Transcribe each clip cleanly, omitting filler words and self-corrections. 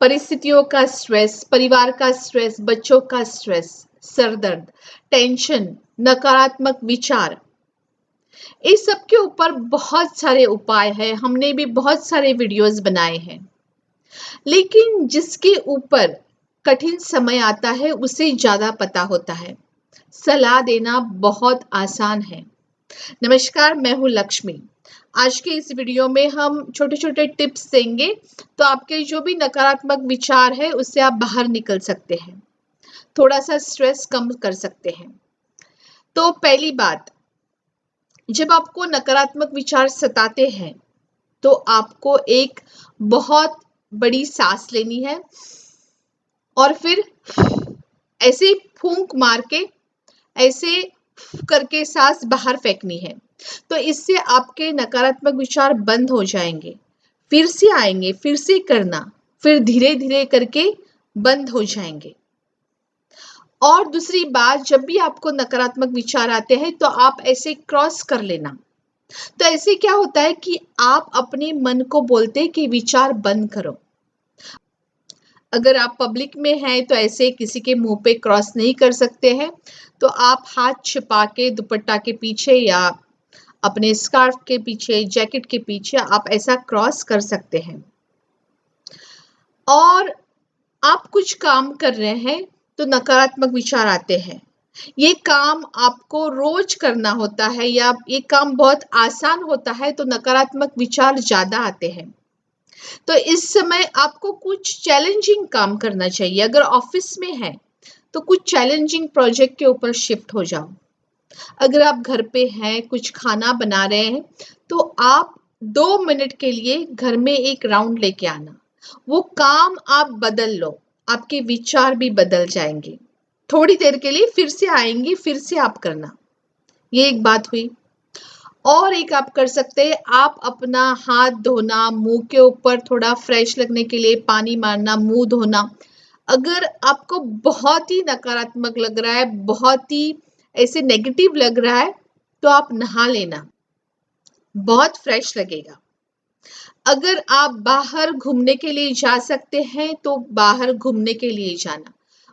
परिस्थितियों का स्ट्रेस, परिवार का स्ट्रेस, बच्चों का स्ट्रेस, सर दर्द, टेंशन, नकारात्मक विचार, इस सब के ऊपर बहुत सारे उपाय हैं। हमने भी बहुत सारे वीडियोस बनाए हैं, लेकिन जिसके ऊपर कठिन समय आता है उसे ज्यादा पता होता है। सलाह देना बहुत आसान है। नमस्कार, मैं हूँ लक्ष्मी। आज के इस वीडियो में हम छोटे छोटे टिप्स देंगे, तो आपके जो भी नकारात्मक विचार है उससे आप बाहर निकल सकते हैं, थोड़ा सा स्ट्रेस कम कर सकते हैं। तो पहली बात, जब आपको नकारात्मक विचार सताते हैं तो आपको एक बहुत बड़ी सांस लेनी है और फिर ऐसे फूंक मार के ऐसे करके सांस बाहर फेंकनी है। तो इससे आपके नकारात्मक विचार बंद हो जाएंगे, फिर से आएंगे, फिर से करना, फिर धीरे धीरे करके बंद हो जाएंगे। और दूसरी बात, जब भी आपको नकारात्मक विचार आते हैं तो आप ऐसे क्रॉस कर लेना। तो ऐसे क्या होता है कि आप अपने मन को बोलते हैं कि विचार बंद करो। अगर आप पब्लिक में हैं तो ऐसे किसी के मुंह पे क्रॉस नहीं कर सकते हैं, तो आप हाथ छिपा के दुपट्टा के पीछे या अपने स्कार्फ के पीछे, जैकेट के पीछे आप ऐसा क्रॉस कर सकते हैं। और आप कुछ काम कर रहे हैं तो नकारात्मक विचार आते हैं। ये काम आपको रोज करना होता है या ये काम बहुत आसान होता है तो नकारात्मक विचार ज्यादा आते हैं। तो इस समय आपको कुछ चैलेंजिंग काम करना चाहिए। अगर ऑफिस में है तो कुछ चैलेंजिंग प्रोजेक्ट के ऊपर शिफ्ट हो जाओ। अगर आप घर पे हैं, कुछ खाना बना रहे हैं, तो आप 2 मिनट के लिए घर में एक राउंड लेके आना। वो काम आप बदल लो, आपके विचार भी बदल जाएंगे। थोड़ी देर के लिए फिर से आएंगे, फिर से आप करना। ये एक बात हुई। और एक आप कर सकते हैं, आप अपना हाथ धोना, मुंह के ऊपर थोड़ा फ्रेश लगने के लिए पानी मारना, मुंह धोना। अगर आपको बहुत ही नकारात्मक लग रहा है, बहुत ही ऐसे नेगेटिव लग रहा है, तो आप नहा लेना, बहुत फ्रेश लगेगा। अगर आप बाहर घूमने के लिए जा सकते हैं तो बाहर घूमने के लिए जाना,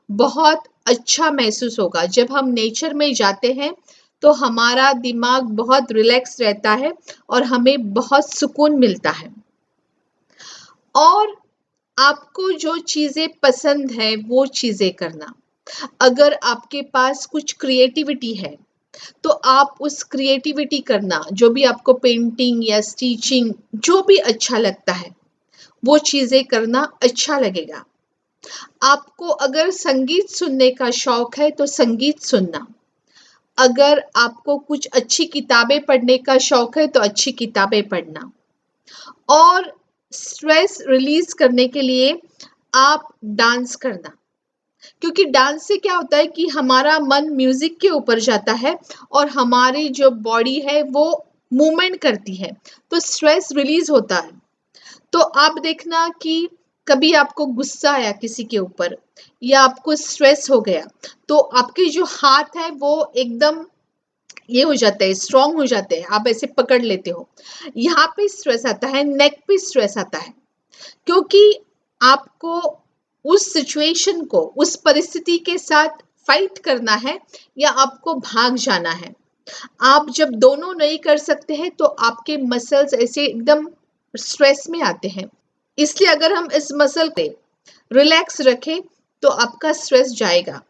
बहुत अच्छा महसूस होगा। जब हम नेचर में जाते हैं तो हमारा दिमाग बहुत रिलैक्स रहता है और हमें बहुत सुकून मिलता है। और आपको जो चीजें पसंद है वो चीजें करना। अगर आपके पास कुछ क्रिएटिविटी है तो आप उस क्रिएटिविटी करना, जो भी आपको पेंटिंग या स्टिचिंग जो भी अच्छा लगता है वो चीजें करना अच्छा लगेगा। आपको अगर संगीत सुनने का शौक है तो संगीत सुनना। अगर आपको कुछ अच्छी किताबें पढ़ने का शौक है तो अच्छी किताबें पढ़ना। और स्ट्रेस रिलीज करने के लिए आप डांस करना, क्योंकि डांस से क्या होता है कि हमारा मन म्यूजिक के ऊपर जाता है और हमारी जो बॉडी है वो मूवमेंट करती है, तो स्ट्रेस रिलीज होता है। तो आप देखना कि कभी आपको गुस्सा आया किसी के ऊपर या आपको स्ट्रेस हो गया, तो आपके जो हाथ है वो एकदम ये हो जाते हैं, स्ट्रांग हो जाते हैं, आप ऐसे पकड़ लेते हो। यहाँ पे स्ट्रेस आता है, नेक पे स्ट्रेस आता है, क्योंकि आपको उस सिचुएशन को, उस परिस्थिति के साथ फाइट करना है या आपको भाग जाना है। आप जब दोनों नहीं कर सकते हैं तो आपके मसल्स ऐसे एकदम स्ट्रेस में आते हैं। इसलिए अगर हम इस मसल पे रिलैक्स रखें तो आपका स्ट्रेस जाएगा।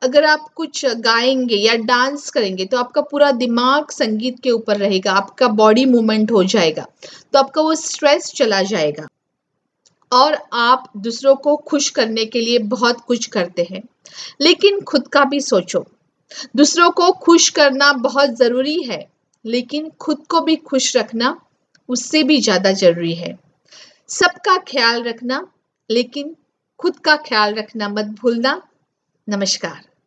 अगर आप कुछ गाएंगे या डांस करेंगे तो आपका पूरा दिमाग संगीत के ऊपर रहेगा, आपका बॉडी मूवमेंट हो जाएगा, तो आपका वो स्ट्रेस चला जाएगा। और आप दूसरों को खुश करने के लिए बहुत कुछ करते हैं, लेकिन खुद का भी सोचो। दूसरों को खुश करना बहुत जरूरी है, लेकिन खुद को भी खुश रखना उससे भी ज्यादा जरूरी है। सबका ख्याल रखना, लेकिन खुद का ख्याल रखना मत भूलना। नमस्कार।